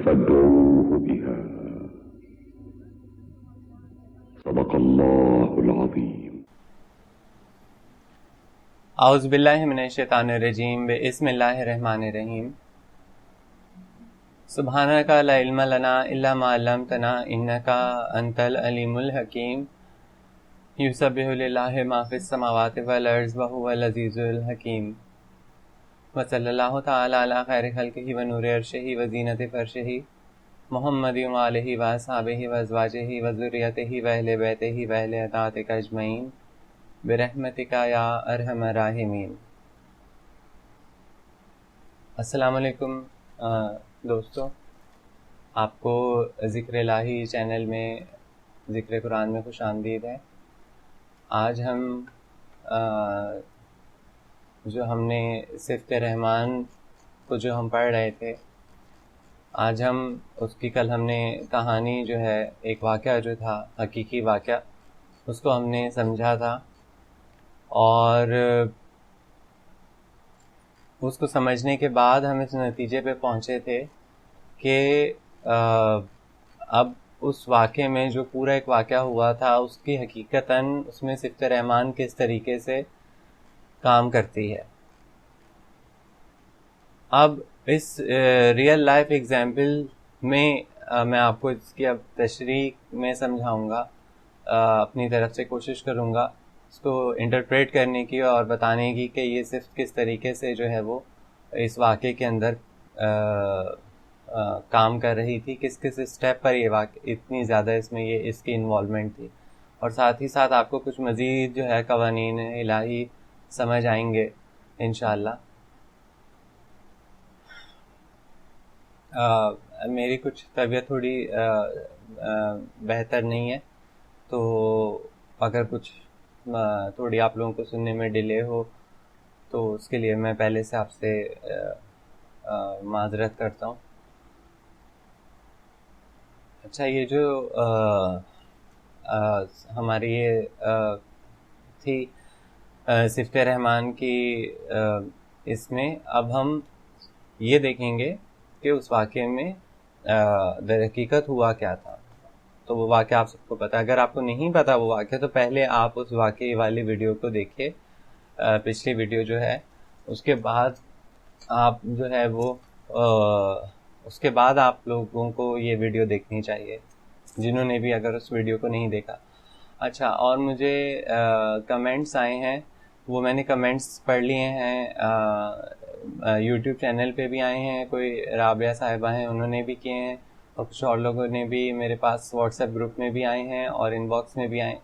فادعوه بها. صدق الله العظيم. اعوذ باللہ من الشیطان الرجیم. بسم اللہ الرحمن الرحیم. سبحانک لا علم لنا الا ما علمتنا انک انت العلیم الحکیم. یسبح للہ ما فی السماوات والارض وهو العزیز الحکیم. وصلی اللہ تعالی علی خیر خلقہ ونور عرشہ وزینت فرشہ محمد وآلہ واصحابہ وازواجہ وذریتہ واہل بیتہ واہل اطاعتہ اجمعین برحمتک یا ارحم الراحمین. السلام علیکم دوستو، آپ کو ذکر الہی چینل میں ذکر قرآن میں خوش آمدید ہے. آج ہم نے صفت رحمان کو جو ہم پڑھ رہے تھے، آج کل ہم نے کہانی جو ہے، ایک واقعہ جو تھا حقیقی واقعہ، اس کو ہم نے سمجھا تھا، اور اس کو سمجھنے کے بعد ہم اس نتیجے پہ پہنچے تھے کہ اب اس واقعے میں جو پورا ایک واقعہ ہوا تھا، اس کی حقیقتاً اس میں صفت رحمان کس طریقے سے کام کرتی ہے. اب اس ریئل لائف ایگزامپل میں میں آپ کو اس کی اب تشریح میں سمجھاؤں گا، اپنی طرف سے کوشش کروں گا اس کو انٹرپریٹ کرنے کی اور بتانے کی کہ یہ صفت کس طریقے سے جو ہے وہ اس واقعے کے اندر کام کر رہی تھی، کس کس اسٹیپ پر یہ واقع اتنی زیادہ اس کی انوالومنٹ تھی، اور ساتھ ہی ساتھ آپ کو کچھ مزید جو ہے قوانین الہی سمجھ آئیں گے انشاءاللہ. میری کچھ طبیعت تھوڑی بہتر نہیں ہے، تو اگر کچھ تھوڑی آپ لوگوں کو سننے میں ڈیلے ہو تو اس کے لیے میں پہلے سے آپ سے معذرت کرتا ہوں. اچھا، یہ جو ہماری یہ تھی صفت رحمان کی، اس میں اب ہم یہ دیکھیں گے کہ اس واقعے میں در حقیقت ہوا کیا تھا. تو وہ واقعہ آپ سب کو پتا، اگر آپ کو نہیں پتا وہ واقعہ تو پہلے آپ اس واقعے والی ویڈیو کو دیکھیں، پچھلی ویڈیو جو ہے، اس کے بعد آپ جو ہے وہ اس کے بعد آپ لوگوں کو یہ ویڈیو دیکھنی چاہیے جنہوں نے بھی اگر اس ویڈیو کو نہیں دیکھا. اچھا، اور مجھے کمنٹس آئے ہیں، وہ میں نے کمنٹس پڑھ لیے ہیں، یوٹیوب چینل پہ بھی آئے ہیں، کوئی رابعہ صاحبہ ہیں انہوں نے بھی کیے ہیں، اور کچھ اور لوگوں نے بھی میرے پاس واٹس ایپ گروپ میں بھی آئے ہیں اور ان باکس میں بھی آئے.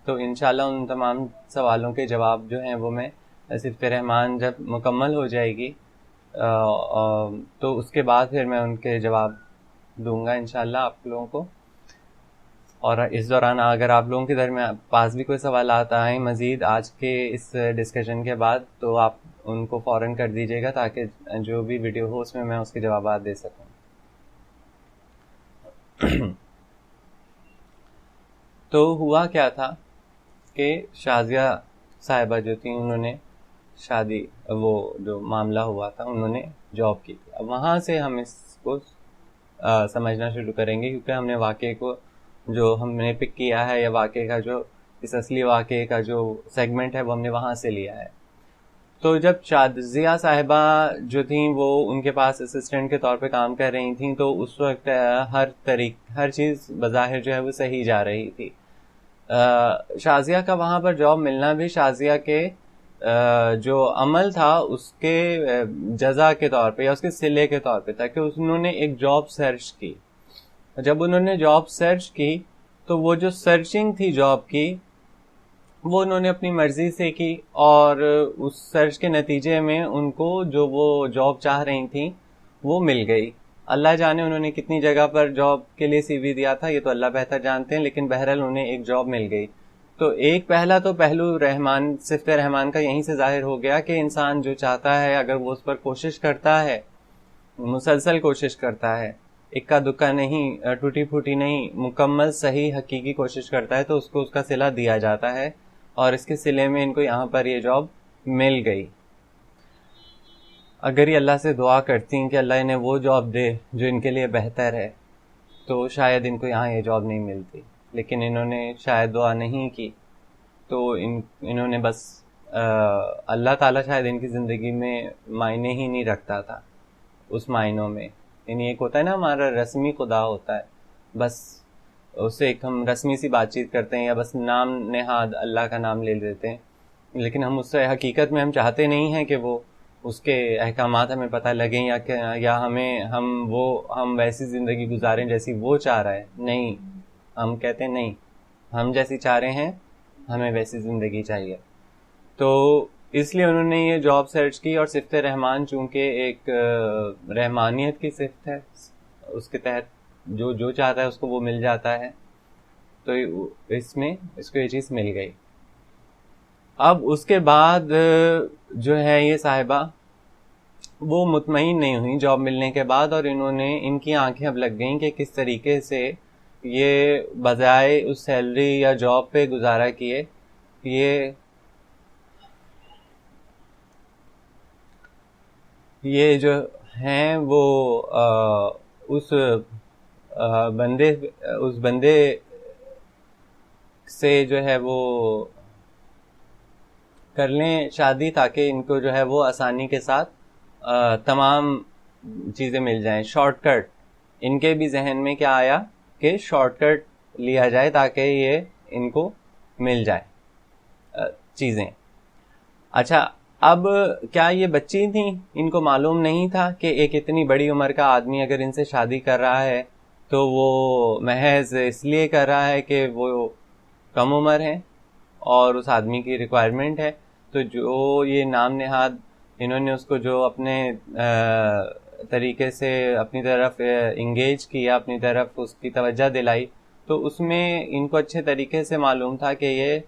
تو انشاءاللہ ان تمام سوالوں کے جواب جو ہیں وہ میں صفت رحمان جب مکمل ہو جائے گی تو اس کے بعد پھر میں ان کے جواب دوں گا انشاءاللہ آپ لوگوں کو. اور اس دوران اگر آپ لوگوں کے درمیان پاس بھی کوئی سوالات آئیں مزید آج کے اس ڈسکشن کے بعد، تو آپ ان کو فوراً کر دیجیے گا تاکہ جو بھی ویڈیو ہو اس میں اس کے جوابات دے سکوں. تو ہوا کیا تھا کہ شازیہ صاحبہ جو تھیں، انہوں نے شادی، وہ جو معاملہ ہوا تھا، انہوں نے جاب کی تھی. اب وہاں سے ہم اس کو سمجھنا شروع کریں گے، کیونکہ ہم نے واقعے کو جو ہم نے پک کیا ہے، یا واقعے کا جو اس اصلی واقعے کا جو سیگمنٹ ہے وہ ہم نے وہاں سے لیا ہے. تو جب شازیہ صاحبہ جو تھیں وہ ان کے پاس اسسٹنٹ کے طور پہ کام کر رہی تھیں، تو اس وقت ہر چیز بظاہر جو ہے وہ صحیح جا رہی تھی. شازیہ کا وہاں پر جاب ملنا بھی شازیہ کے جو عمل تھا اس کے جزا کے طور پہ یا اس کے صلے کے طور پہ تھا کہ انہوں نے ایک جاب سرچ کی. جب انہوں نے جاب سرچ کی تو وہ جو سرچنگ تھی جاب کی وہ انہوں نے اپنی مرضی سے کی، اور اس سرچ کے نتیجے میں ان کو جو وہ جاب چاہ رہی تھیں وہ مل گئی. اللہ جانے انہوں نے کتنی جگہ پر جاب کے لیے سی وی دیا تھا، یہ تو اللہ بہتر جانتے ہیں، لیکن بہرحال انہیں ایک جاب مل گئی. تو ایک پہلا تو پہلو رحمان، صفت رحمان کا یہیں سے ظاہر ہو گیا کہ انسان جو چاہتا ہے اگر وہ اس پر کوشش کرتا ہے، مسلسل کوشش کرتا ہے، اکا دکا نہیں، ٹوٹی پھوٹی نہیں، مکمل صحیح حقیقی کوشش کرتا ہے تو اس کو اس کا صلہ دیا جاتا ہے، اور اس کے صلے میں ان کو یہاں پر یہ جاب مل گئی. اگر یہ اللہ سے دعا کرتی ہیں کہ اللہ انہیں وہ جاب دے جو ان کے لیے بہتر ہے تو شاید ان کو یہاں یہ جاب نہیں ملتی، لیکن انہوں نے شاید دعا نہیں کی تو انہوں نے بس اللہ تعالیٰ شاید ان کی زندگی میں معنی ہی نہیں رکھتا تھا اس معنوں میں. یعنی ایک ہوتا ہے نا ہمارا رسمی خدا ہوتا ہے، بس اس سے ایک ہم رسمی سی بات چیت کرتے ہیں یا بس نام نہاد اللہ کا نام لے لیتے ہیں، لیکن ہم اس سے حقیقت میں ہم چاہتے نہیں ہیں کہ وہ اس کے احکامات ہمیں پتہ لگیں یا ہم ویسی زندگی گزاریں جیسی وہ چاہ رہا ہے. نہیں، ہم کہتے ہیں نہیں، ہم جیسی چاہ رہے ہیں ہمیں ویسی زندگی چاہیے. تو اس لیے انہوں نے یہ جاب سرچ کی، اور صفت رحمان چونکہ ایک رحمانیت کی صفت ہے، اس کے تحت جو چاہتا ہے اس کو وہ مل جاتا ہے، تو اس کو یہ چیز مل گئی. اب اس کے بعد جو ہے یہ صاحبہ وہ مطمئن نہیں ہوئی جاب ملنے کے بعد، اور ان کی آنکھیں اب لگ گئیں کہ کس طریقے سے یہ بجائے اس سیلری یا جاب پہ گزارا کیے یہ جو ہیں وہ اس بندے سے جو ہے وہ کر لیں شادی، تاکہ ان کو جو ہے وہ آسانی کے ساتھ تمام چیزیں مل جائیں. شارٹ کٹ ان کے بھی ذہن میں کیا آیا کہ شارٹ کٹ لیا جائے تاکہ یہ ان کو مل جائے چیزیں. اچھا، اب کیا یہ بچی تھیں؟ ان کو معلوم نہیں تھا کہ ایک اتنی بڑی عمر کا آدمی اگر ان سے شادی کر رہا ہے تو وہ محض اس لیے کر رہا ہے کہ وہ کم عمر ہیں اور اس آدمی کی ریکوائرمنٹ ہے. تو جو یہ نام نہاد انہوں نے اس کو جو اپنے طریقے سے اپنی طرف انگیج کیا، اپنی طرف اس کی توجہ دلائی، تو اس میں ان کو اچھے طریقے سے معلوم تھا کہ یہ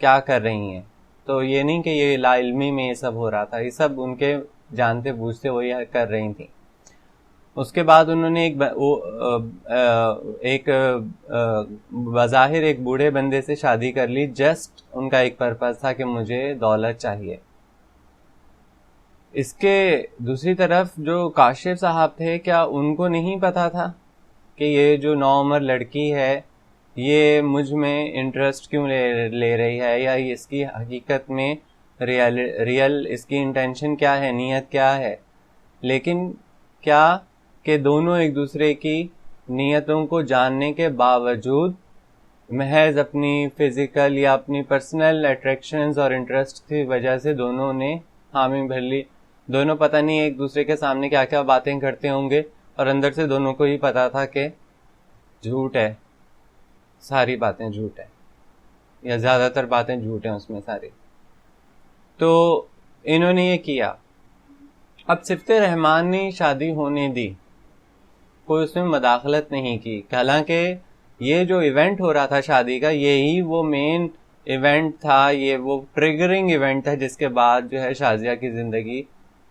کیا کر رہی ہیں. تو یہ نہیں کہ یہ لا علمی میں یہ سب ہو رہا تھا، یہ سب ان کے جانتے بوجھتے وہ یہ کر رہی تھیں. اس کے بعد انہوں نے ایک بظاہر ایک بوڑھے بندے سے شادی کر لی. جسٹ ان کا ایک پرپز تھا کہ مجھے دولت چاہیے. اس کے دوسری طرف جو کاشف صاحب تھے، کیا ان کو نہیں پتا تھا کہ یہ جو نوعمر لڑکی ہے یہ مجھ میں انٹرسٹ کیوں لے رہی ہے، یا اس کی حقیقت میں ریئل اس کی انٹینشن کیا ہے، نیت کیا ہے؟ لیکن کیا کہ دونوں ایک دوسرے کی نیتوں کو جاننے کے باوجود محض اپنی فزیکل یا اپنی پرسنل اٹریکشنز اور انٹرسٹ کی وجہ سے دونوں نے حامی بھر لی. دونوں پتہ نہیں ایک دوسرے کے سامنے کیا کیا باتیں کرتے ہوں گے، اور اندر سے دونوں کو ہی پتا تھا کہ جھوٹ ہے، ساری باتیں جھوٹ ہے، یا زیادہ تر باتیں جھوٹ ہیں اس میں ساری. تو انہوں نے یہ کیا. اب صفت رحمان نے شادی ہونے دی، کوئی اس میں مداخلت نہیں کی. حالانکہ یہ جو ایونٹ ہو رہا تھا شادی کا، یہی وہ مین ایونٹ تھا، یہ وہ ٹریگرنگ ایونٹ تھا جس کے بعد جو ہے شازیہ کی زندگی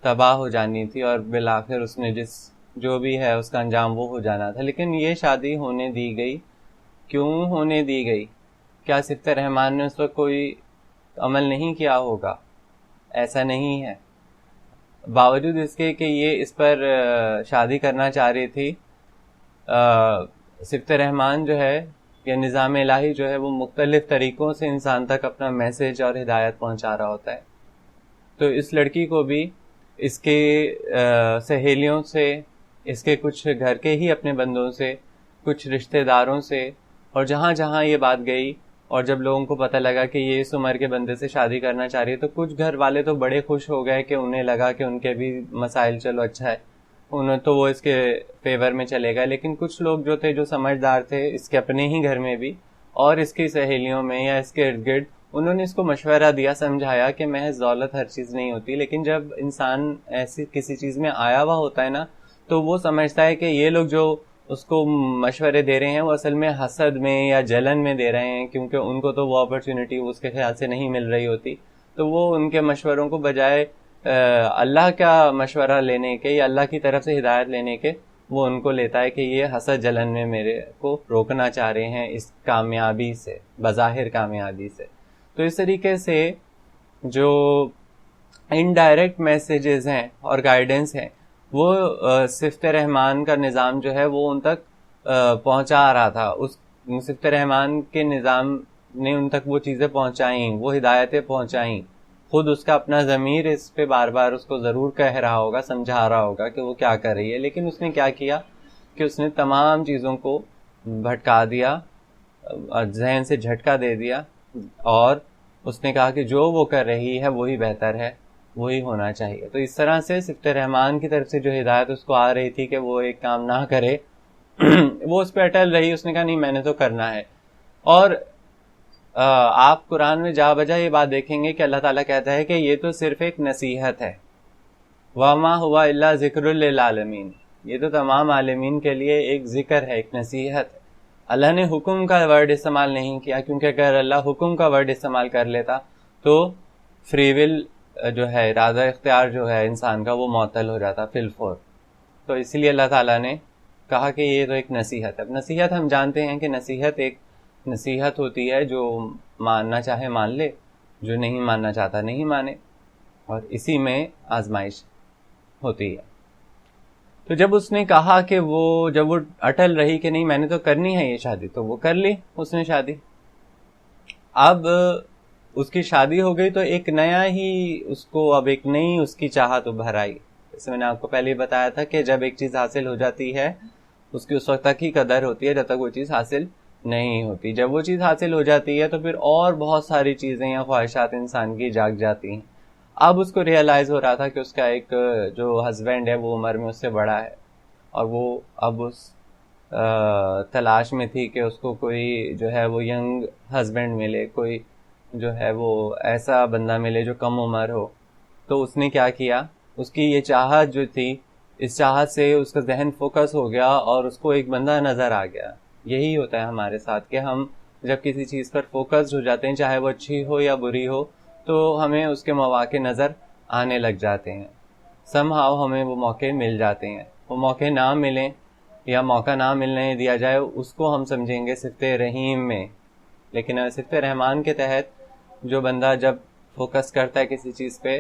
تباہ ہو جانی تھی، اور بالآخر اس نے جو بھی ہے اس کا انجام وہ ہو جانا تھا. لیکن یہ شادی ہونے دی گئی. کیوں ہونے دی گئی؟ کیا صفت رحمان نے اس وقت کوئی عمل نہیں کیا ہوگا؟ ایسا نہیں ہے. باوجود اس کے کہ یہ اس پر شادی کرنا چاہ رہی تھی، صفت رحمان جو ہے یا نظام الہی جو ہے وہ مختلف طریقوں سے انسان تک اپنا میسج اور ہدایت پہنچا رہا ہوتا ہے. تو اس لڑکی کو بھی اس کے سہیلیوں سے، اس کے کچھ گھر کے ہی اپنے بندوں سے، کچھ رشتہ داروں سے، اور جہاں جہاں یہ بات گئی، اور جب لوگوں کو پتہ لگا کہ یہ اس عمر کے بندے سے شادی کرنا چاہ رہی ہے، تو کچھ گھر والے تو بڑے خوش ہو گئے کہ انہیں لگا کہ ان کے بھی مسائل چلو اچھا ہے، انہیں تو وہ اس کے فیور میں چلے گا. لیکن کچھ لوگ جو تھے، جو سمجھدار تھے اس کے اپنے ہی گھر میں بھی اور اس کی سہیلیوں میں یا اس کے ارد گرد، انہوں نے اس کو مشورہ دیا، سمجھایا کہ محض دولت ہر چیز نہیں ہوتی. لیکن جب انسان ایسی کسی چیز میں آیا ہوا ہوتا ہے نا، تو وہ سمجھتا ہے کہ یہ لوگ جو اس کو مشورے دے رہے ہیں وہ اصل میں حسد میں یا جلن میں دے رہے ہیں، کیونکہ ان کو تو وہ اپرچونٹی اس کے خیال سے نہیں مل رہی ہوتی. تو وہ ان کے مشوروں کو بجائے اللہ کا مشورہ لینے کے یا اللہ کی طرف سے ہدایت لینے کے، وہ ان کو لیتا ہے کہ یہ حسد جلن میں میرے کو روکنا چاہ رہے ہیں اس کامیابی سے، بظاہر کامیابی سے. تو اس طریقے سے جو انڈائریکٹ میسیجز ہیں اور گائیڈنس ہیں، وہ صفت رحمان کا نظام جو ہے وہ ان تک پہنچا رہا تھا. اس صفت رحمان کے نظام نے ان تک وہ چیزیں پہنچائیں، وہ ہدایتیں پہنچائیں. خود اس کا اپنا ضمیر اس پہ بار بار اس کو ضرور کہہ رہا ہوگا، سمجھا رہا ہوگا کہ وہ کیا کر رہی ہے، لیکن اس نے کیا کیا کہ اس نے تمام چیزوں کو بھٹکا دیا، ذہن سے جھٹکا دے دیا، اور اس نے کہا کہ جو وہ کر رہی ہے وہی بہتر ہے، وہی ہونا چاہیے. تو اس طرح سے صفت رحمان کی طرف سے جو ہدایت اس کو آ رہی تھی کہ وہ ایک کام نہ کرے، وہ اس پہ اٹل رہی. اس نے کہا نہیں، میں نے تو کرنا ہے. اور آپ قرآن میں جا بجا یہ بات دیکھیں گے کہ اللہ تعالیٰ کہتا ہے کہ یہ تو صرف ایک نصیحت ہے. وَمَا هُوَ إِلَّا ذِكْرٌ لِّلْعَالَمِينَ، یہ تو تمام عالمین کے لیے ایک ذکر ہے، ایک نصیحت ہے. اللہ نے حکم کا ورڈ استعمال نہیں کیا، کیونکہ اگر اللہ حکم کا ورڈ استعمال کر لیتا تو فری ول جو ہے، ارادہ اختیار جو ہے انسان کا، وہ معطل ہو جاتا فی الفور. تو اسی لیے اللہ تعالیٰ نے کہا کہ یہ تو ایک نصیحت ہے. اب نصیحت ہم جانتے ہیں کہ نصیحت ایک نصیحت ہوتی ہے، جو ماننا چاہے مان لے، جو نہیں ماننا چاہتا نہیں مانے، اور اسی میں آزمائش ہوتی ہے. تو جب اس نے کہا کہ جب وہ اٹل رہی کہ نہیں میں نے تو کرنی ہے یہ شادی، تو وہ کر لی اس نے شادی. اب اس کی شادی ہو گئی تو ایک نیا ہی اس کو، اب ایک نئی اس کی چاہت ابھر آئی. جیسے میں نے آپ کو پہلے ہی بتایا تھا کہ جب ایک چیز حاصل ہو جاتی ہے اس کی اس وقت تک ہی قدر ہوتی ہے جب تک وہ چیز حاصل نہیں ہوتی. جب وہ چیز حاصل ہو جاتی ہے تو پھر اور بہت ساری چیزیں یا خواہشات انسان کی جاگ جاتی ہیں. اب اس کو ریئلائز ہو رہا تھا کہ اس کا ایک جو ہسبینڈ ہے وہ عمر میں اس سے بڑا ہے، اور وہ اب اس تلاش میں تھی کہ اس کو کوئی جو ہے وہ ینگ ہسبینڈ ملے، کوئی جو ہے وہ ایسا بندہ ملے جو کم عمر ہو. تو اس نے کیا کیا، اس کی یہ چاہت جو تھی، اس چاہت سے اس کا ذہن فوکس ہو گیا اور اس کو ایک بندہ نظر آ گیا. یہی ہوتا ہے ہمارے ساتھ کہ ہم جب کسی چیز پر فوکس ہو جاتے ہیں، چاہے وہ اچھی ہو یا بری ہو، تو ہمیں اس کے مواقع نظر آنے لگ جاتے ہیں. سم ہاؤ ہمیں وہ موقع مل جاتے ہیں. وہ موقع نہ ملیں یا موقع نہ ملنے دیا جائے، اس کو ہم سمجھیں گے صفت رحیم میں. لیکن صفت رحمان کے تحت جو بندہ جب فوکس کرتا ہے کسی چیز پہ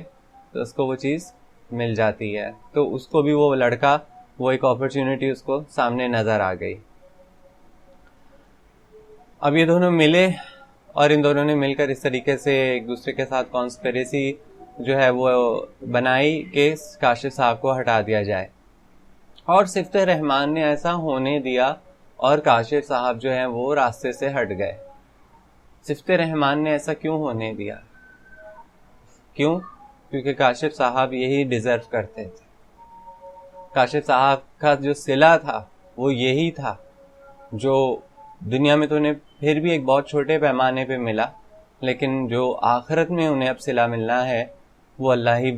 تو اس کو وہ چیز مل جاتی ہے. تو اس کو بھی وہ لڑکا، وہ ایک اپرچونٹی اس کو سامنے نظر آ گئی. اب یہ دونوں ملے اور ان دونوں نے مل کر اس طریقے سے ایک دوسرے کے ساتھ کانسپیریسی جو ہے وہ بنائی کہ کاشف صاحب کو ہٹا دیا جائے. اور صفت رحمان نے ایسا ہونے دیا اور کاشف صاحب جو ہیں وہ راستے سے ہٹ گئے. صفت رحمان نے ایسا کیوں ہونے دیا؟ کیوں؟ کیونکہ کاشف صاحب یہی ڈیزرو کرتے تھے. کاشف صاحب کا جو صلہ تھا وہ یہی تھا، جو دنیا میں تو انہیں پھر بھی ایک بہت چھوٹے پیمانے پہ ملا، لیکن جو آخرت میں انہیں اب صلہ ملنا ہے وہ اللہ ہی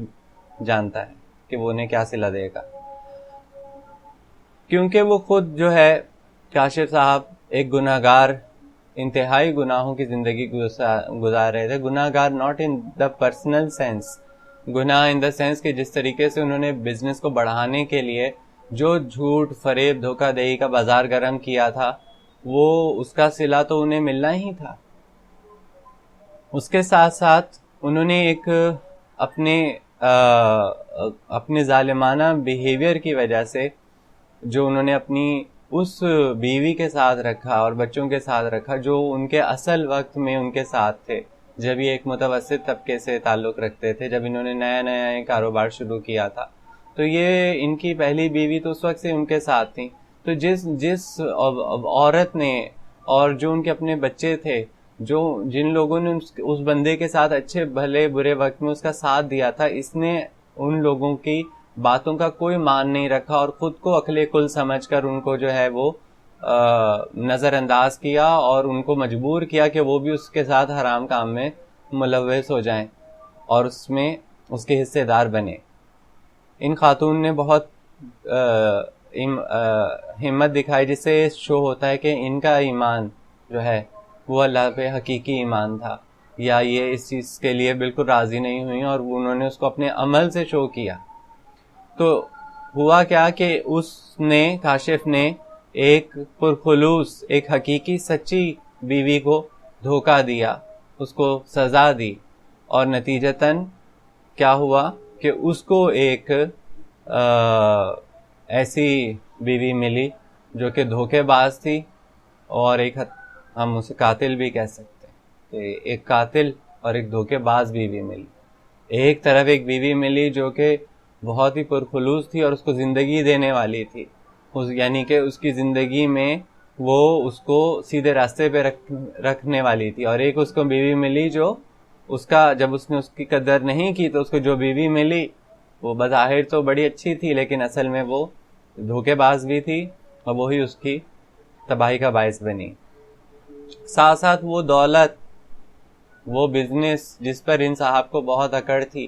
جانتا ہے کہ وہ انہیں کیا صلہ دے گا. کیونکہ وہ خود جو ہے کاشف صاحب ایک گناہگار، انتہائی گناہوں کی زندگی گزار رہے تھے. گناہگار not in the personal sense, گناہ ان دا سینس کہ جس طریقے سے انہوں نے بزنس کو بڑھانے کے لیے جو جھوٹ، فریب، دھوکہ دہی کا بازار گرم کیا تھا، وہ اس کا صلہ تو انہیں ملنا ہی تھا. اس کے ساتھ ساتھ انہوں نے ایک اپنے ظالمانہ بیہیویئر کی وجہ سے جو انہوں نے اپنی اس بیوی کے ساتھ رکھا اور بچوں کے ساتھ رکھا جو ان کے اصل وقت میں ان کے ساتھ تھے، جب یہ ایک متوسط طبقے سے تعلق رکھتے تھے، جب انہوں نے نیا کاروبار شروع کیا تھا، تو یہ ان کی پہلی بیوی تو اس وقت سے ان کے ساتھ تھی. تو جس عورت نے اور جو ان کے اپنے بچے تھے، جن لوگوں نے اس بندے کے ساتھ اچھے بھلے برے وقت میں اس کا ساتھ دیا تھا، اس نے ان لوگوں کی باتوں کا کوئی مان نہیں رکھا اور خود کو عقل کل سمجھ کر ان کو جو ہے وہ نظر انداز کیا اور ان کو مجبور کیا کہ وہ بھی اس کے ساتھ حرام کام میں ملوث ہو جائیں اور اس میں اس کے حصے دار بنے. ان خاتون نے بہت ہمت دکھائی، جس سے شو ہوتا ہے کہ ان کا ایمان جو ہے وہ اللہ پہ حقیقی ایمان تھا، یا یہ اس چیز کے لیے بالکل راضی نہیں ہوئی اور انہوں نے اس کو اپنے عمل سے شو کیا. تو ہوا کیا کہ اس نے، کاشف نے، ایک پرخلوص، ایک حقیقی سچی بیوی کو دھوکہ دیا، اس کو سزا دی، اور نتیجتاً کیا ہوا کہ اس کو ایک ایسی بیوی ملی جو کہ دھوکے باز تھی، اور ایک ہم اسے قاتل بھی کہہ سکتے ہیں کہ ایک قاتل اور ایک دھوکے باز بیوی ملی. ایک طرف ایک بیوی ملی جو کہ بہت ہی پرخلوص تھی اور اس کو زندگی دینے والی تھی، یعنی کہ اس کی زندگی میں وہ اس کو سیدھے راستے پہ رکھنے والی تھی. اور ایک اس کو بیوی ملی جو اس کا جب اس نے اس کی قدر نہیں کی تو اس کو جو بیوی ملی وہ بظاہر تو بڑی اچھی تھی، لیکن اصل میں وہ دھوکے باز بھی تھی اور وہی اس کی تباہی کا باعث بنی. ساتھ ساتھ وہ دولت، وہ بزنس جس پر ان صاحب کو بہت اکڑ تھی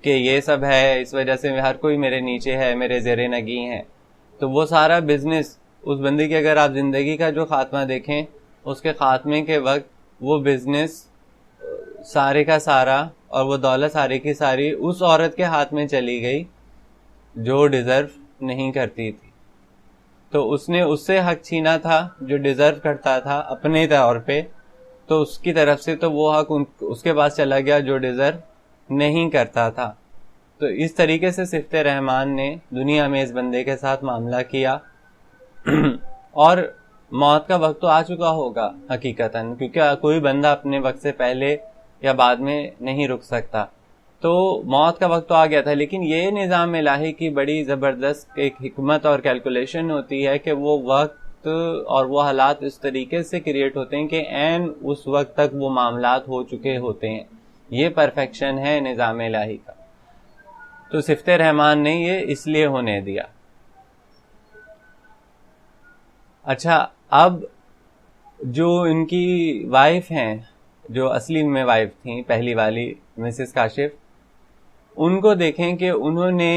کہ یہ سب ہے، اس وجہ سے ہر کوئی میرے نیچے ہے، میرے زیر نگی ہے، تو وہ سارا بزنس اس بندی کی اگر آپ زندگی کا جو خاتمہ دیکھیں، اس کے خاتمے کے وقت وہ بزنس سارے کا سارا اور وہ دولت سارے کی ساری اس عورت کے ہاتھ میں چلی گئی جو ڈیزرو نہیں کرتی تھی. تو اس نے اس سے حق چھینا تھا جو ڈیزرو کرتا تھا اپنے طور پہ، تو اس کی طرف سے تو وہ حق اس کے پاس چلا گیا جو ڈیزرو نہیں کرتا تھا. تو اس طریقے سے صفت رحمان نے دنیا میں اس بندے کے ساتھ معاملہ کیا. اور موت کا وقت تو آ چکا ہوگا حقیقتاً، کیونکہ کوئی بندہ اپنے وقت سے پہلے یا بعد میں نہیں رک سکتا، تو موت کا وقت تو آ گیا تھا. لیکن یہ نظام الہی کی بڑی زبردست ایک حکمت اور کیلکولیشن ہوتی ہے کہ وہ وقت اور وہ حالات اس طریقے سے کریٹ ہوتے ہیں کہ عین اس وقت تک وہ معاملات ہو چکے ہوتے ہیں. یہ پرفیکشن ہے نظام الہی کا. تو صفت رحمان نے یہ اس لیے ہونے دیا. اچھا، اب جو ان کی وائف ہیں، جو اصلی میں وائف تھیں پہلی والی مسز کاشف، ان کو دیکھیں کہ انہوں نے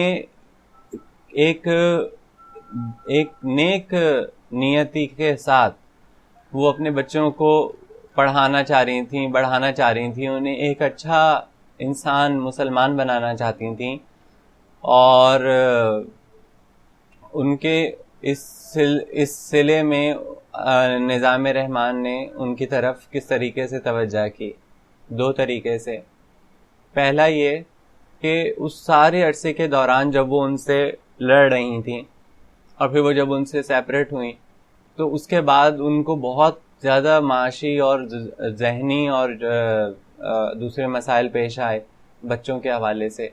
ایک نیک نیتی کے ساتھ وہ اپنے بچوں کو پڑھانا چاہ رہی تھیں، بڑھانا چاہ رہی تھیں، انہیں ایک اچھا انسان مسلمان بنانا چاہتی تھیں. اور ان کے اس سلسلے میں نظام رحمان نے ان کی طرف کس طریقے سے توجہ کی؟ دو طریقے سے. پہلا یہ کہ اس سارے عرصے کے دوران جب وہ ان سے لڑ رہی تھیں اور پھر وہ جب ان سے سیپریٹ ہوئیں، تو اس کے بعد ان کو بہت زیادہ معاشی اور ذہنی اور دوسرے مسائل پیش آئے بچوں کے حوالے سے،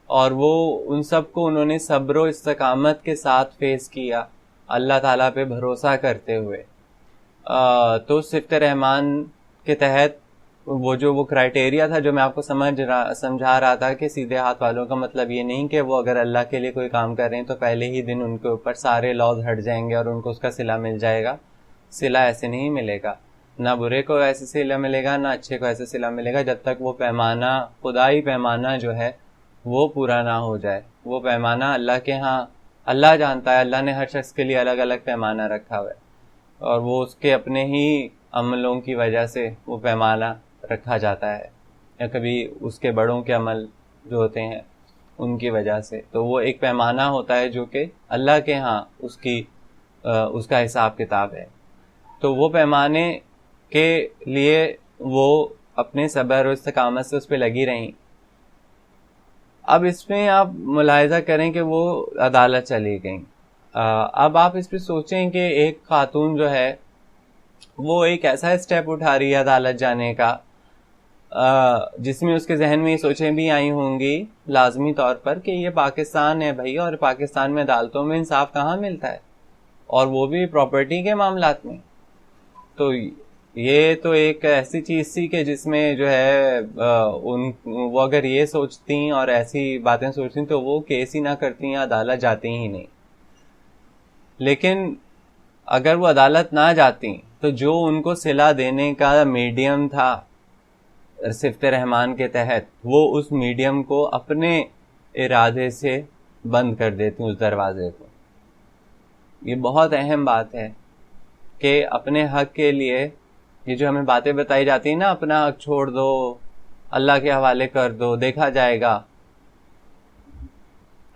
اور وہ ان سب کو انہوں نے صبر و استقامت کے ساتھ فیس کیا، اللہ تعالیٰ پہ بھروسہ کرتے ہوئے. تو صفت رحمان کے تحت وہ کرائٹیریا تھا جو میں آپ کو سمجھا رہا تھا کہ سیدھے ہاتھ والوں کا مطلب یہ نہیں کہ وہ اگر اللہ کے لیے کوئی کام کر رہے ہیں تو پہلے ہی دن ان کے اوپر سارے لاز ہٹ جائیں گے اور ان کو اس کا صلہ مل جائے گا. صلہ ایسے نہیں ملے گا، نہ برے کو ایسے صلہ ملے گا، نہ اچھے کو ایسے صلہ ملے گا، جب تک وہ پیمانہ، خدائی پیمانہ جو ہے وہ پورا نہ ہو جائے. وہ پیمانہ اللہ کے ہاں اللہ جانتا ہے، اللہ نے ہر شخص کے لیے الگ الگ پیمانہ رکھا ہوا ہے، اور وہ اس کے اپنے ہی عملوں کی وجہ سے وہ پیمانہ رکھا جاتا ہے، یا کبھی اس کے بڑوں کے عمل جو ہوتے ہیں ان کی وجہ سے. تو وہ ایک پیمانہ ہوتا ہے جو کہ اللہ کے ہاں اس کا حساب کتاب ہے. تو وہ پیمانے کے لیے وہ اپنے صبر و استقامت سے اس پہ لگی رہیں. اب اس میں آپ ملاحظہ کریں کہ وہ عدالت چلی گئیں. اب آپ اس پہ سوچیں کہ ایک خاتون جو ہے وہ ایک ایسا اسٹیپ اٹھا رہی ہے عدالت جانے کا جس میں اس کے ذہن میں یہ سوچیں بھی آئی ہوں گی لازمی طور پر کہ یہ پاکستان ہے بھائی، اور پاکستان میں عدالتوں میں انصاف کہاں ملتا ہے، اور وہ بھی پراپرٹی کے معاملات میں. تو یہ تو ایک ایسی چیز تھی کہ جس میں جو ہے وہ اگر یہ سوچتی اور ایسی باتیں سوچتی تو وہ کیس ہی نہ کرتی یا عدالت جاتی ہی نہیں. لیکن اگر وہ عدالت نہ جاتی تو جو ان کو صلہ دینے کا میڈیم تھا صفت رحمان کے تحت، وہ اس میڈیم کو اپنے ارادے سے بند کر دیتی اس دروازے کو. یہ بہت اہم بات ہے کہ اپنے حق کے لیے یہ جو ہمیں باتیں بتائی جاتی ہیں نا، اپنا حق چھوڑ دو، اللہ کے حوالے کر دو، دیکھا جائے گا.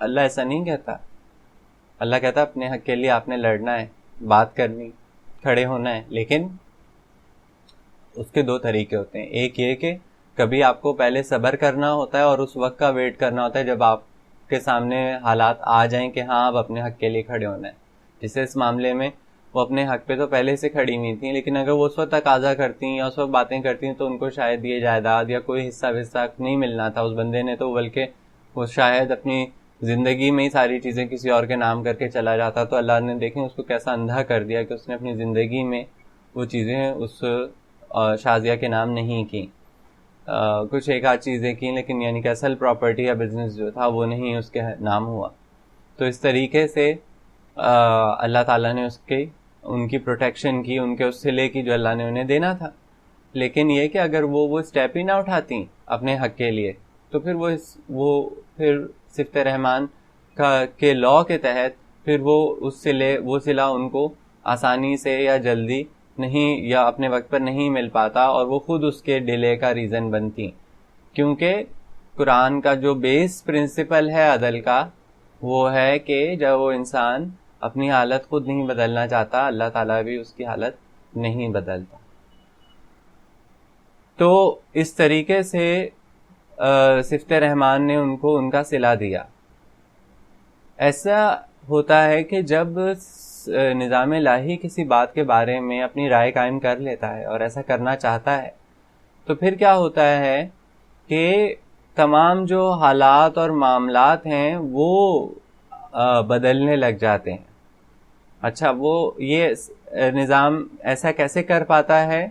اللہ ایسا نہیں کہتا. اللہ کہتا اپنے حق کے لیے آپ نے لڑنا ہے، بات کرنی، کھڑے ہونا ہے. لیکن اس کے دو طریقے ہوتے ہیں. ایک یہ کہ کبھی آپ کو پہلے صبر کرنا ہوتا ہے اور اس وقت کا ویٹ کرنا ہوتا ہے جب آپ کے سامنے حالات آ جائیں کہ ہاں اب اپنے حق کے لیے کھڑے ہونا ہے. جسے اس معاملے میں وہ اپنے حق پہ تو پہلے سے کھڑی ہوئی تھیں، لیکن اگر وہ اس وقت تقاضا کرتی ہیں یا اس وقت باتیں کرتی ہیں تو ان کو شاید یہ جائیداد یا کوئی حصہ وصہ نہیں ملنا تھا اس بندے نے، تو بلکہ وہ شاید اپنی زندگی میں ہی ساری چیزیں کسی اور کے نام کر کے چلا جاتا. تو اللہ نے دیکھیں اس کو کیسا اندھا کر دیا کہ اس نے اپنی زندگی میں وہ چیزیں اس شازیہ کے نام نہیں کی. کچھ ایک آدھ چیزیں کی، لیکن یعنی کہ اصل پراپرٹی یا بزنس جو تھا وہ نہیں اس کے نام ہوا. تو اس طریقے سے اللہ تعالیٰ نے ان کی پروٹیکشن کی، ان کے اس صلے کی جو اللہ نے انہیں دینا تھا. لیکن یہ کہ اگر وہ اسٹیپ ہی نہ اٹھاتی اپنے حق کے لیے تو پھر وہ پھر صفت رحمان کے لا کے تحت پھر وہ صلہ ان کو آسانی سے یا جلدی نہیں یا اپنے وقت پر نہیں مل پاتا، اور وہ خود اس کے ڈیلے کا ریزن بنتی. کیونکہ قرآن کا جو بیس پرنسپل ہے عدل کا وہ ہے کہ جب وہ انسان اپنی حالت خود نہیں بدلنا چاہتا اللہ تعالیٰ بھی اس کی حالت نہیں بدلتا. تو اس طریقے سے صفت رحمان نے ان کو ان کا صلہ دیا. ایسا ہوتا ہے کہ جب نظام الہی کسی بات کے بارے میں اپنی رائے قائم کر لیتا ہے اور ایسا کرنا چاہتا ہے تو پھر کیا ہوتا ہے کہ تمام جو حالات اور معاملات ہیں وہ بدلنے لگ جاتے ہیں. اچھا، وہ یہ نظام ایسا کیسے کر پاتا ہے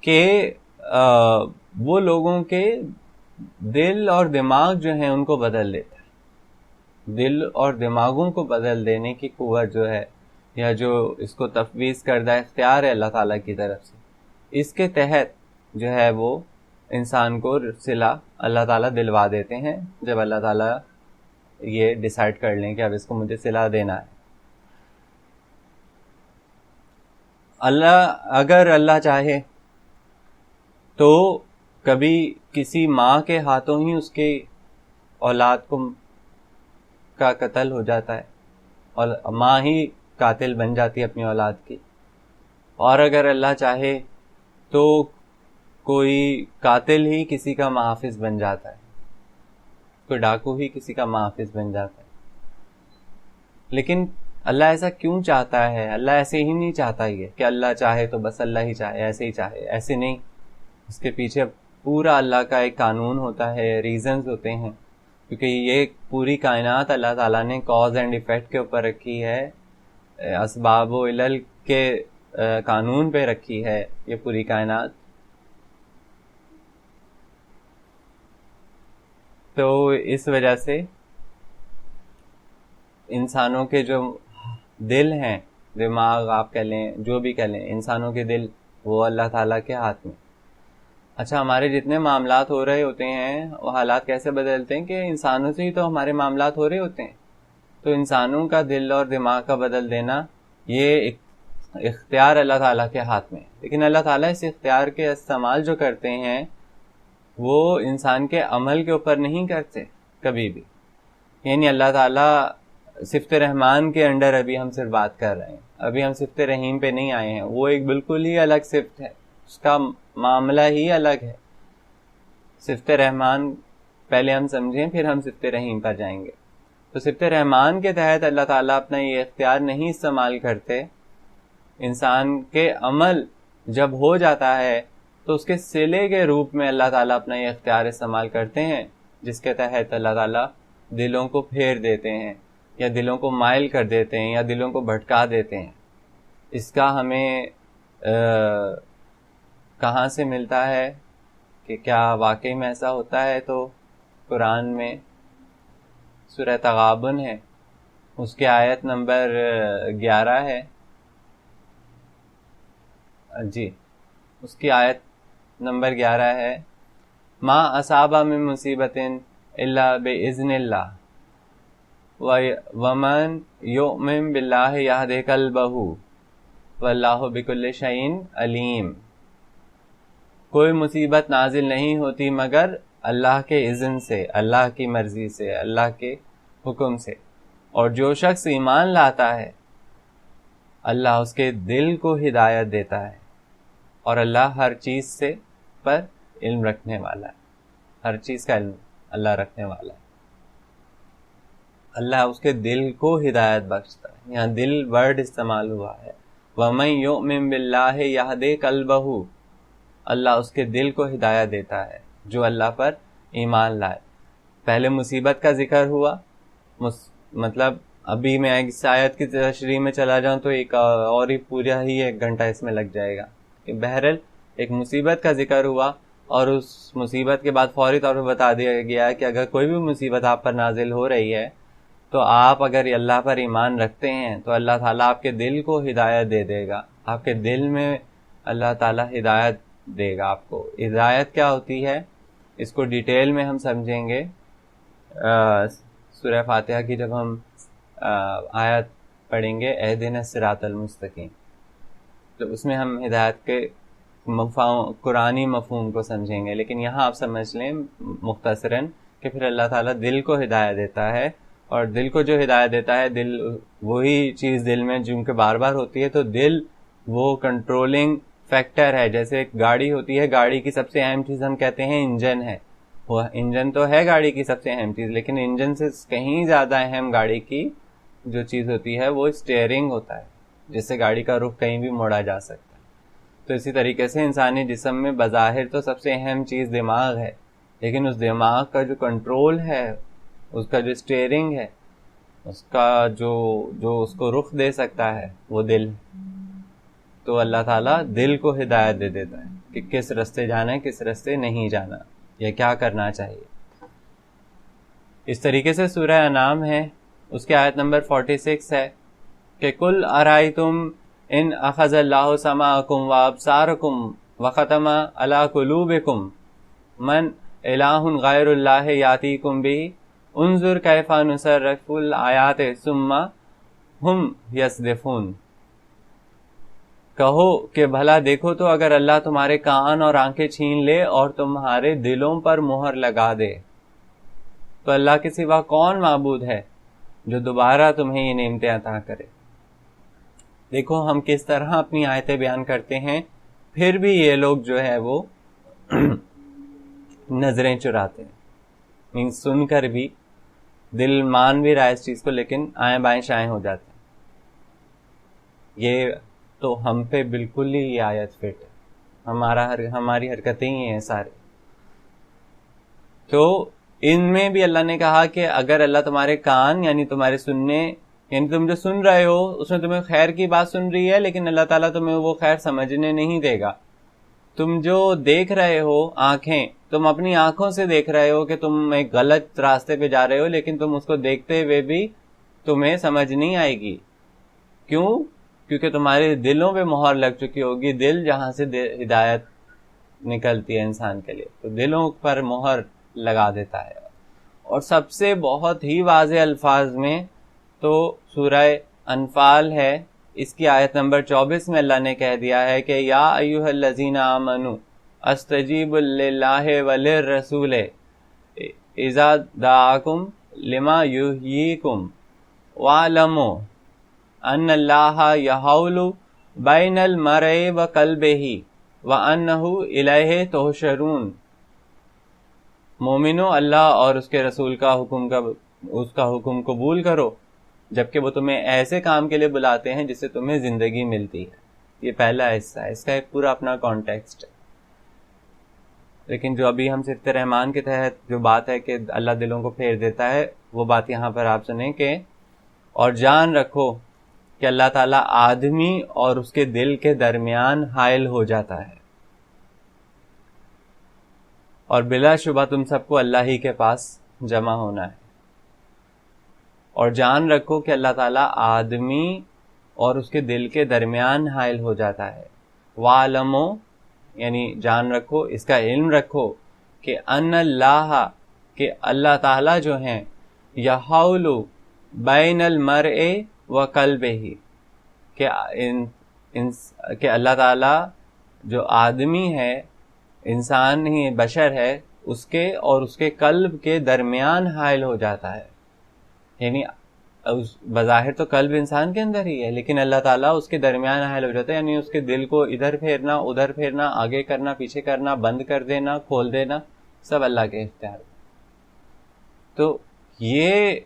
کہ وہ لوگوں کے دل اور دماغ جو ہیں ان کو بدل دیتا ہے. دل اور دماغوں کو بدل دینے کی قوت جو ہے یا جو اس کو تفویض کردہ اختیار ہے اللہ تعالیٰ کی طرف سے، اس کے تحت جو ہے وہ انسان کو صلہ اللہ تعالیٰ دلوا دیتے ہیں جب اللہ تعالیٰ یہ ڈیسائیڈ کر لیں کہ اب اس کو مجھے صلہ دینا ہے. اگر اللہ چاہے تو کبھی کسی ماں کے ہاتھوں ہی اس کے اولاد کا قتل ہو جاتا ہے اور ماں ہی قاتل بن جاتی ہے اپنی اولاد کی. اور اگر اللہ چاہے تو کوئی قاتل ہی کسی کا محافظ بن جاتا ہے، کوئی ڈاکو ہی کسی کا محافظ بن جاتا ہے. لیکن اللہ ایسا کیوں چاہتا ہے؟ اللہ ایسے ہی نہیں چاہتا یہ کہ اللہ چاہے تو بس اللہ ہی چاہے، ایسے ہی چاہے، ایسے نہیں. اس کے پیچھے پورا اللہ کا ایک قانون ہوتا ہے، ریزنز ہوتے ہیں، کیونکہ یہ پوری کائنات اللہ تعالیٰ نے کاز اینڈ ایفیکٹ کے اوپر رکھی ہے، اسباب و علل کے قانون پہ رکھی ہے یہ پوری کائنات. تو اس وجہ سے انسانوں کے جو دل ہیں، دماغ آپ کہہ لیں، جو بھی کہہ لیں، انسانوں کے دل وہ اللہ تعالیٰ کے ہاتھ میں. اچھا، ہمارے جتنے معاملات ہو رہے ہوتے ہیں وہ حالات کیسے بدلتے ہیں کہ انسانوں سے ہی تو ہمارے معاملات ہو رہے ہوتے ہیں. تو انسانوں کا دل اور دماغ کا بدل دینا یہ اختیار اللہ تعالیٰ کے ہاتھ میں. لیکن اللہ تعالیٰ اس اختیار کے استعمال جو کرتے ہیں وہ انسان کے عمل کے اوپر نہیں کرتے کبھی بھی. یعنی اللہ تعالیٰ صفت رحمان کے انڈر ابھی ہم صرف بات کر رہے ہیں، ابھی ہم صفت رحیم پہ نہیں آئے ہیں. وہ ایک بالکل ہی الگ صفت ہے، اس کا معاملہ ہی الگ ہے. صفت رحمان پہلے ہم سمجھیں پھر ہم صفت رحیم پر جائیں گے. تو صفت رحمان کے تحت اللہ تعالیٰ اپنا یہ اختیار نہیں استعمال کرتے. انسان کے عمل جب ہو جاتا ہے تو اس کے صلے کے روپ میں اللہ تعالیٰ اپنا یہ اختیار استعمال کرتے ہیں، جس کے تحت اللہ تعالیٰ دلوں کو پھیر دیتے ہیں یا دلوں کو مائل کر دیتے ہیں یا دلوں کو بھٹکا دیتے ہیں. اس کا ہمیں کہاں سے ملتا ہے کہ کیا واقعی میں ایسا ہوتا ہے؟ تو قرآن میں سورہ تغابن ہے، اس کی آیت نمبر 11 ہے. جی، اس کی آیت نمبر 11 ہے، ما اصاب من مصیبت الا باذن اللہ ومن یؤمن باللہ یہد قلبہ واللہ بکل شیء علیم. کوئی مصیبت نازل نہیں ہوتی مگر اللہ کے اذن سے، اللہ کی مرضی سے، اللہ کے حکم سے. اور جو شخص ایمان لاتا ہے اللہ اس کے دل کو ہدایت دیتا ہے، اور اللہ ہر چیز سے پر علم رکھنے والا ہے، ہر چیز کا علم اللہ رکھنے والا ہے. اللہ اس کے دل کو ہدایت بخشتا ہے. یہاں دل ورڈ استعمال ہوا ہے. وَمَن يُؤْمِن بِاللَّهِ يَهْدِ قَلْبَهُ، اللہ اس کے دل کو ہدایت دیتا ہے جو اللہ پر ایمان لائے. پہلے مصیبت کا ذکر ہوا، مطلب ابھی میں اس آیت کی تشریح میں چلا جاؤں تو ایک اور ہی پورا ہی 1 گھنٹہ اس میں لگ جائے گا. بہرحال ایک مصیبت کا ذکر ہوا اور اس مصیبت کے بعد فوری طور پہ بتا دیا گیا کہ اگر کوئی بھی مصیبت آپ پر نازل ہو رہی ہے تو آپ اگر اللہ پر ایمان رکھتے ہیں تو اللہ تعالیٰ آپ کے دل کو ہدایت دے دے گا. آپ کے دل میں اللہ تعالیٰ ہدایت دے گا آپ کو. ہدایت کیا ہوتی ہے اس کو ڈیٹیل میں ہم سمجھیں گے سورہ فاتحہ کی جب ہم آیت پڑھیں گے اہدنا الصراط المستقیم، تو اس میں ہم ہدایت کے قرآنی مفہوم کو سمجھیں گے. لیکن یہاں آپ سمجھ لیں مختصراً کہ پھر اللہ تعالیٰ دل کو ہدایت دیتا ہے، اور دل کو جو ہدایت دیتا ہے، دل وہی چیز دل میں جو کہ بار بار ہوتی ہے، تو دل وہ کنٹرولنگ فیکٹر ہے. جیسے ایک گاڑی ہوتی ہے، گاڑی کی سب سے اہم چیز ہم کہتے ہیں انجن ہے. وہ انجن تو ہے گاڑی کی سب سے اہم چیز، لیکن انجن سے کہیں زیادہ اہم گاڑی کی جو چیز ہوتی ہے وہ اسٹیئرنگ ہوتا ہے، جس سے گاڑی کا رخ کہیں بھی موڑا جا سکتا ہے. تو اسی طریقے سے انسانی جسم میں بظاہر تو سب سے اہم چیز دماغ ہے، لیکن اس دماغ کا جو کنٹرول ہے، اس کا جو اسٹیئرنگ ہے، اس کا جو اس کو رخ دے سکتا ہے وہ دل. تو اللہ تعالیٰ دل کو ہدایت دے دیتا ہے کہ کس راستے جانا ہے، کس راستے نہیں جانا، یا کیا کرنا چاہیے. اس طریقے سے سورہ انعام ہے، اس کی آیت نمبر 46 ہے کہ قُلْ أَرَأَيْتُمْ إِنْ أَخَذَ اللَّهُ سَمْعَكُمْ وَأَبْصَارَكُمْ وَخَتَمَ عَلَى قُلُوبِكُمْ مَنْ إِلَٰهٌ غَيْرُ اللَّهِ يَأْتِيكُمْ بِهِ انظُرْ كَيْفَ نُصَرِّفُ الْآيَاتِ ثُمَّ هُمْ يَصْدِفُونَ. کہو کہ بھلا دیکھو تو اگر اللہ تمہارے کان اور آنکھیں چھین لے اور تمہارے دلوں پر مہر لگا دے، تو اللہ کے سوا کون معبود ہے جو دوبارہ تمہیں یہ نعمتیں عطا کرے. دیکھو ہم کس طرح اپنی آیتیں بیان کرتے ہیں، پھر بھی یہ لوگ جو ہے وہ نظریں چراتے ہیں. سن کر بھی دل مان بھی رہا ہے اس چیز کو، لیکن آئیں بائیں شائیں ہو جاتے ہیں. یہ تو ہم پہ بالکل ہی یہ آیت فٹ ہے، ہماری حرکتیں ہی ہیں سارے. تو ان میں بھی اللہ نے کہا کہ اگر اللہ تمہارے کان یعنی تمہارے سننے، یعنی تم جو سن رہے ہو اس میں تمہیں خیر کی بات سن رہی ہے، لیکن اللہ تعالیٰ تمہیں وہ خیر سمجھنے نہیں دے گا. تم جو دیکھ رہے ہو آنکھیں، تم اپنی آنکھوں سے دیکھ رہے ہو کہ تم ایک غلط راستے پہ جا رہے ہو، لیکن تم اس کو دیکھتے ہوئے بھی تمہیں سمجھ نہیں آئے گی. کیوں؟ کیونکہ تمہارے دلوں پہ مہر لگ چکی ہوگی. دل جہاں سے ہدایت نکلتی ہے انسان کے لیے، تو دلوں پر مہر لگا دیتا ہے. اور سب سے بہت ہی واضح الفاظ میں تو سورہ انفال ہے، اس کی آیت نمبر 24 میں اللہ نے کہہ دیا ہے کہ یا ایھا الذین آمنوا استجیبوا للہ وللرسول اذا دعاکم لما یحییکم واعلموا ان اللہ یحول بین المرء وقلبہ وانہ الیہ تحشرون. مومنو، اللہ اور اس کے رسول کا حکم قبول کرو جبکہ وہ تمہیں ایسے کام کے لیے بلاتے ہیں جس سے تمہیں زندگی ملتی ہے. یہ پہلا حصہ ہے، اس کا ایک پورا اپنا کانٹیکسٹ ہے. لیکن جو ابھی ہم صفت رحمان کے تحت جو بات ہے کہ اللہ دلوں کو پھیر دیتا ہے، وہ بات یہاں پر آپ سنیں کہ اور جان رکھو کہ اللہ تعالیٰ آدمی اور اس کے دل کے درمیان حائل ہو جاتا ہے، اور بلا شبہ تم سب کو اللہ ہی کے پاس جمع ہونا ہے. اور جان رکھو کہ اللہ تعالیٰ آدمی اور اس کے دل کے درمیان حائل ہو جاتا ہے. وَعَلَمُوا یعنی جان رکھو، اس کا علم رکھو کہ ان اللہ، کہ اللہ تعالیٰ جو ہیں یحول بین المرء وقلبہ، کہ اللہ تعالیٰ جو آدمی ہے، انسان ہی بشر ہے، اس کے اور اس کے قلب کے درمیان حائل ہو جاتا ہے. یعنی بظاہر تو قلب انسان کے اندر ہی ہے، لیکن اللہ تعالیٰ اس کے درمیان حائل ہو جاتا ہے، یعنی اس کے دل کو ادھر پھیرنا ادھر پھیرنا، آگے کرنا پیچھے کرنا، بند کر دینا کھول دینا، سب اللہ کے اختیار میں۔ تو یہ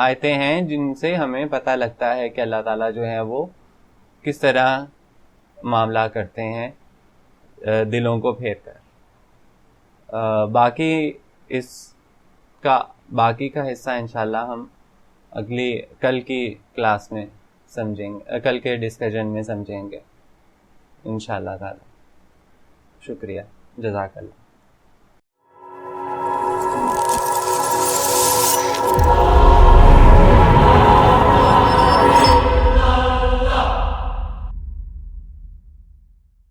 آیتیں ہیں جن سے ہمیں پتہ لگتا ہے کہ اللہ تعالیٰ جو ہے وہ کس طرح معاملہ کرتے ہیں دلوں کو پھیر کر۔ باقی کا حصہ انشاءاللہ ہم کل کی کلاس میں سمجھیں گے، کل کے ڈسکشن میں سمجھیں گے انشاءاللہ تعالی۔ شکریہ، جزاک اللہ۔